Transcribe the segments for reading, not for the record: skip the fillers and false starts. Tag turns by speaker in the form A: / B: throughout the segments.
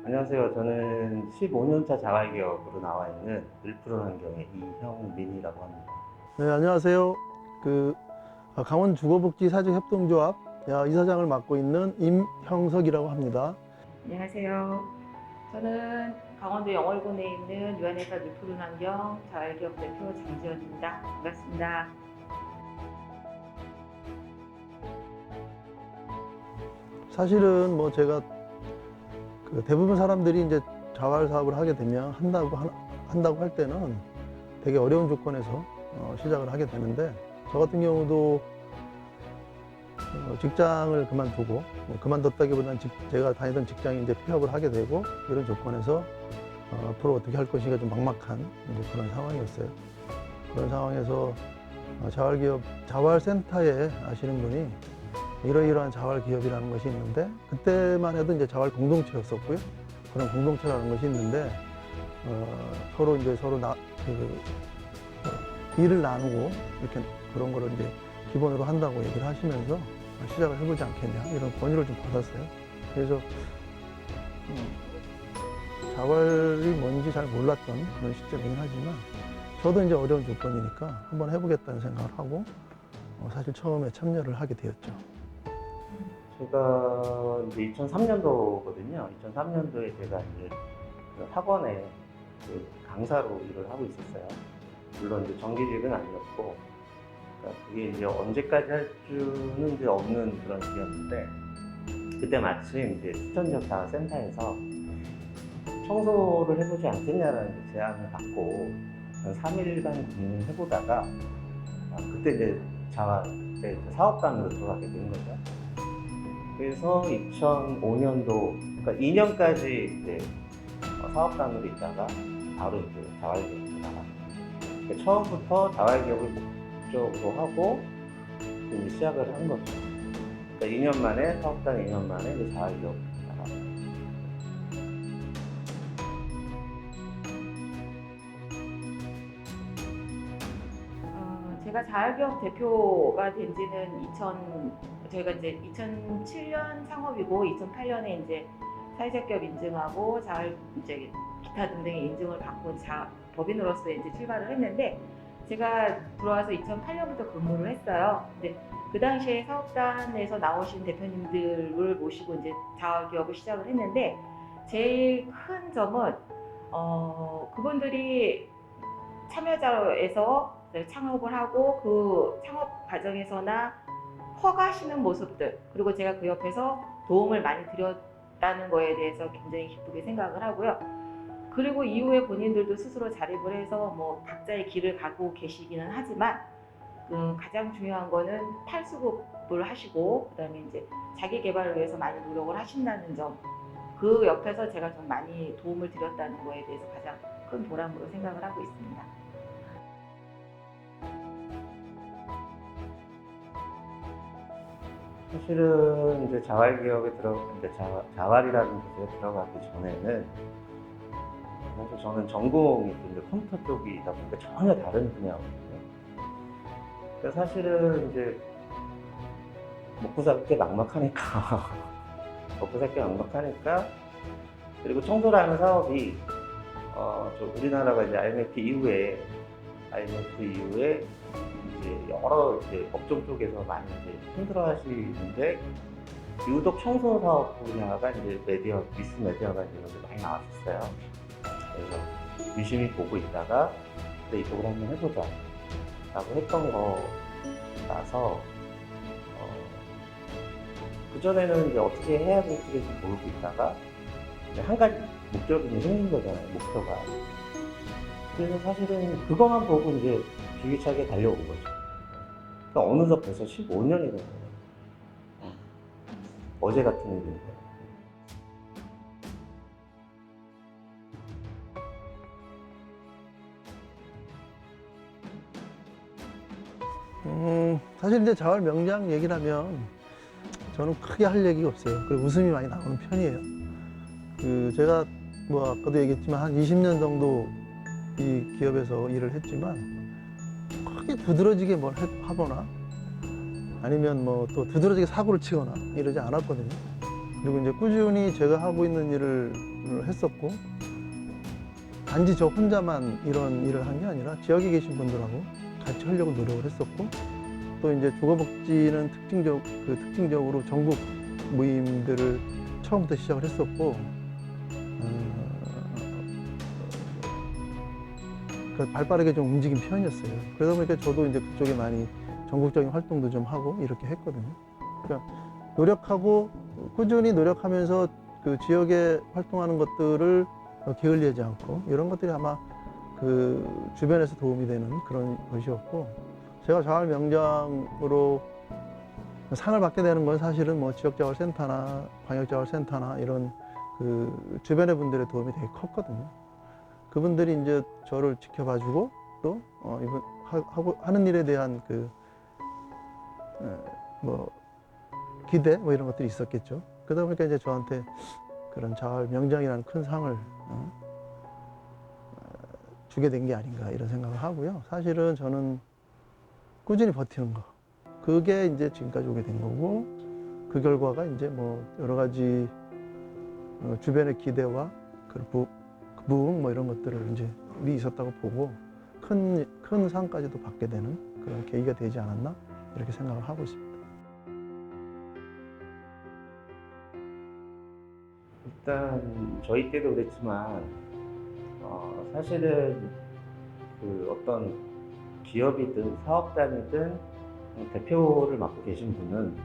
A: 안녕하세요. 저는 15년차 자활기업으로 나와 있는 을푸른 환경의 이형민이라고 합니다.
B: 네, 안녕하세요. 강원 주거복지 사직협동조합 이사장을 맡고 있는 임형석이라고 합니다.
C: 안녕하세요. 저는 강원도 영월군에 있는 유한회사 을푸른 환경 자활기업 대표 장지연입니다. 반갑습니다.
B: 사실은 뭐 제가 대부분 사람들이 이제 자활 사업을 하게 되면 한다고 할 때는 되게 어려운 조건에서 시작을 하게 되는데, 저 같은 경우도 직장을 그만두고, 그만뒀다기보다는 제가 다니던 직장이 이제 폐업을 하게 되고, 이런 조건에서 앞으로 어떻게 할 것인가 좀 막막한 이제 그런 상황이었어요. 그런 상황에서 자활센터에 아시는 분이 이러이러한 자활기업이라는 것이 있는데, 그때만 해도 이제 자활 공동체였었고요. 그런 공동체라는 것이 있는데, 서로 일을 나누고 이렇게 그런 거를 이제 기본으로 한다고 얘기를 하시면서 시작을 해보지 않겠냐, 이런 권유를 좀 받았어요. 그래서 자활이 뭔지 잘 몰랐던 그런 시점이긴 하지만, 저도 이제 어려운 조건이니까 한번 해보겠다는 생각을 하고 사실 처음에 참여를 하게 되었죠.
A: 제가 이제 2003년도거든요. 2003년도에 제가 이제 그 학원에 강사로 일을 하고 있었어요. 물론 이제 정규직은 아니었고, 그러니까 그게 이제 언제까지 할 수는 이제 없는 그런 시기였는데, 그때 마침 이제 추천지역 자활센터에서 청소를 해보지 않겠냐라는 이제 제안을 받고 한 3일간 고민을 해보다가 그때 이제 자활 사업단으로 들어가게 된 거죠. 그래서 2005년도, 그러니까 2년까지 이제 사업단으로 있다가 바로 이제 자활기업으로 나갔어요. 그러니까 처음부터 자활기업을 목적으로 하고 이제 시작을 한 거죠. 그러니까 2년 만에, 사업단 2년 만에 이제 자활기업으로 나갔어요.
C: 제가 자활기업 대표가 된 지는 저희가 이제 2007년 창업이고 2008년에 이제 사회적기업 인증하고 자활 이제 기타 등등의 인증을 받고 법인으로서 이제 출발을 했는데, 제가 들어와서 2008년부터 근무를 했어요. 근데 그 당시에 사업단에서 나오신 대표님들을 모시고 이제 자활기업을 시작을 했는데, 제일 큰 점은 그분들이 참여자에서 창업을 하고 그 창업 과정에서나 커가시는 모습들, 그리고 제가 그 옆에서 도움을 많이 드렸다는 거에 대해서 굉장히 기쁘게 생각을 하고요. 그리고 이후에 본인들도 스스로 자립을 해서 뭐 각자의 길을 가고 계시기는 하지만, 가장 중요한 거는 탈수급을 하시고 그다음에 이제 자기 개발을 위해서 많이 노력을 하신다는 점, 그 옆에서 제가 좀 많이 도움을 드렸다는 거에 대해서 가장 큰 보람으로 생각을 하고 있습니다.
A: 사실은 이제 자활기업에 이제 자활이라는 곳에 들어가기 전에는 사실 저는 전공이 이제 컴퓨터 쪽이다 보니까 전혀 다른 분야거든요. 그러니까 사실은 이제 먹고 살 게 막막하니까 먹고 살 게 막막하니까, 그리고 청소라는 사업이 우리나라가 이제 IMF 이후에 이제 여러 이제 업종 쪽에서 많이 이제 힘들어하시는데, 유독 청소 사업 분야가 이제 미스 메디어가 이런 게 많이 나왔었어요. 그래서 유심히 보고 있다가 그래, 이쪽으로 한번 해보자 라고 했던 거라서, 그전에는 이제 어떻게 해야 될지 모르고 있다가 이제 한 가지 목적이 생긴 거잖아요, 목표가. 그래서 사실은 그것만 보고 이제 줄기차게 달려온 거죠. 그러니까 어느덧 벌써 15년이 된 거예요. 어제 같은 일인데.
B: 사실 이제 자활 명장 얘기를 하면 저는 크게 할 얘기가 없어요. 그리고 웃음이 많이 나오는 편이에요. 제가 뭐 아까도 얘기했지만 한 20년 정도 이 기업에서 일을 했지만, 크게 두드러지게 뭘 하거나 아니면 뭐 또 두드러지게 사고를 치거나 이러지 않았거든요. 그리고 이제 꾸준히 제가 하고 있는 일을 했었고, 단지 저 혼자만 이런 일을 한 게 아니라 지역에 계신 분들하고 같이 하려고 노력을 했었고, 또 이제 주거복지는 특징적으로 전국 모임들을 처음부터 시작을 했었고, 발빠르게 좀 움직인 편이었어요. 그러다 보니까 저도 이제 그쪽에 많이 전국적인 활동도 좀 하고 이렇게 했거든요. 그러니까 꾸준히 노력하면서 그 지역에 활동하는 것들을 게을리하지 않고, 이런 것들이 아마 그 주변에서 도움이 되는 그런 것이었고, 제가 자활명장으로 상을 받게 되는 건 사실은 뭐 지역자활센터나 광역자활센터나 이런 그 주변의 분들의 도움이 되게 컸거든요. 그분들이 이제 저를 지켜봐주고, 또 이분 하는 일에 대한 기대 뭐 이런 것들이 있었겠죠. 그러다 보니까 이제 저한테 그런 자활명장이라는 큰 상을 주게 된 게 아닌가 이런 생각을 하고요. 사실은 저는 꾸준히 버티는 거, 그게 이제 지금까지 오게 된 거고, 그 결과가 이제 뭐 여러 가지 주변의 기대와 부응 뭐 이런 것들을 이제 우리 있었다고 보고 큰 상까지도 받게 되는 그런 계기가 되지 않았나 이렇게 생각을 하고 있습니다.
A: 일단 저희 때도 그랬지만 사실은 그 어떤 기업이든 사업단이든 대표를 맡고 계신 분은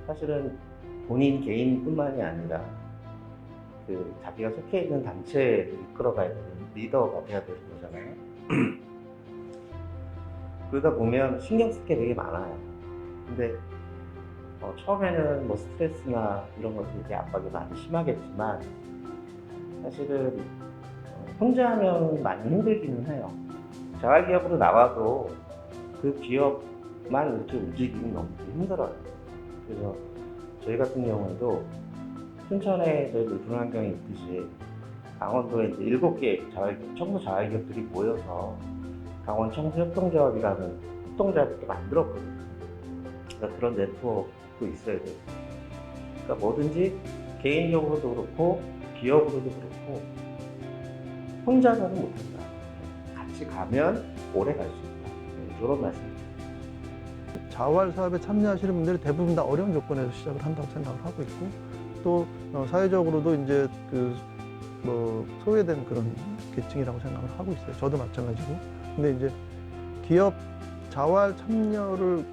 A: 사실은 본인 개인뿐만이 아니라 그 자기가 속해 있는 단체를 이끌어가야 되는 리더가 돼야 되는 거잖아요. 그러다 보면 신경 쓸 게 되게 많아요. 근데 처음에는 뭐 스트레스나 이런 것이 이제 압박이 많이 심하겠지만, 사실은 혼자 하면 많이 힘들기는 해요. 자활기업으로 나와도 그 기업만 이렇게 움직이기는 너무 힘들어요. 그래서 저희 같은 경우에도 춘천에 저희 물분환경이 있듯이 강원도에 이제 7개 청소 자활기업들이 모여서 강원 청소협동조합이라는 협동조합을 만들었거든요. 그러니까 그런 네트워크도 있어야 돼요. 그러니까 뭐든지 개인적으로도 그렇고 기업으로도 그렇고 혼자서는 못한다. 같이 가면 오래 갈 수 있다. 이런 말씀입니다.
B: 자활 사업에 참여하시는 분들이 대부분 다 어려운 조건에서 시작을 한다고 생각을 하고 있고, 또 사회적으로도 이제 소외된 그런 계층이라고 생각을 하고 있어요. 저도 마찬가지고. 근데 이제 기업 자활 참여를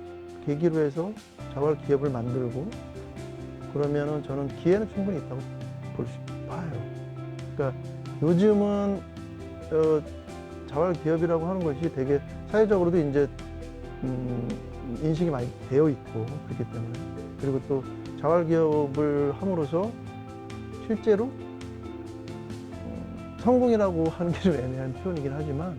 B: 계기로 해서 자활 기업을 만들고 그러면은 저는 기회는 충분히 있다고 봐요. 그러니까 요즘은 자활 기업이라고 하는 것이 되게 사회적으로도 이제 인식이 많이 되어 있고 그렇기 때문에, 그리고 또 자활 기업을 함으로써 실제로 성공이라고 하는 게 좀 애매한 표현이긴 하지만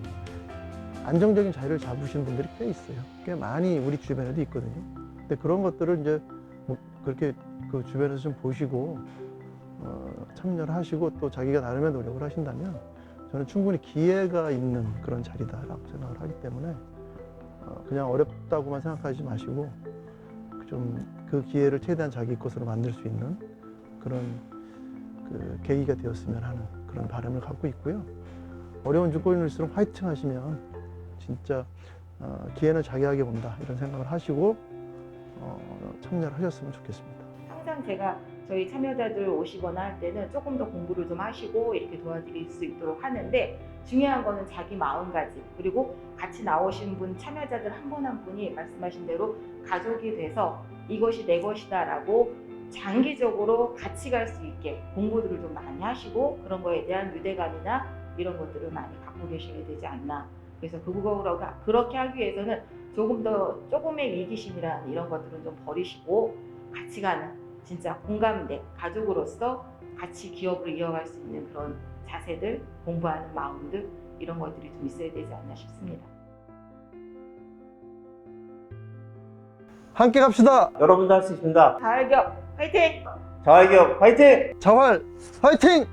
B: 안정적인 자리를 잡으신 분들이 꽤 있어요. 꽤 많이 우리 주변에도 있거든요. 근데 그런 것들을 이제 뭐 그렇게 그 주변에서 좀 보시고 참여를 하시고 또 자기가 나름의 노력을 하신다면 저는 충분히 기회가 있는 그런 자리다라고 생각을 하기 때문에 그냥 어렵다고만 생각하지 마시고 좀 그 기회를 최대한 자기 것으로 만들 수 있는 그런 그 계기가 되었으면 하는 그런 바람을 갖고 있고요. 어려운 조건일수록 화이팅 하시면 진짜 기회는 자기에게 온다 이런 생각을 하시고 참여를 하셨으면 좋겠습니다.
C: 항상 제가 저희 참여자들 오시거나 할 때는 조금 더 공부를 좀 하시고 이렇게 도와드릴 수 있도록 하는데, 중요한 거는 자기 마음가짐, 그리고 같이 나오신 분 참여자들 한 분 한 분이 말씀하신 대로 가족이 돼서 이것이 내 것이다 라고 장기적으로 같이 갈 수 있게 공부들을 좀 많이 하시고 그런 거에 대한 유대감이나 이런 것들을 많이 갖고 계셔야 되지 않나. 그래서 그렇게 하기 위해서는 조금의 이기심이라는 이런 것들은 좀 버리시고 같이 가는 진짜 공감대, 가족으로서 같이 기업을 이어갈 수 있는 그런 자세들, 공부하는 마음들, 이런 것들이 좀 있어야 되지 않나 싶습니다.
B: 함께 갑시다.
A: 여러분도 할 수 있습니다.
C: 자활기업 화이팅!
A: 자활기업 화이팅!
B: 자활 화이팅!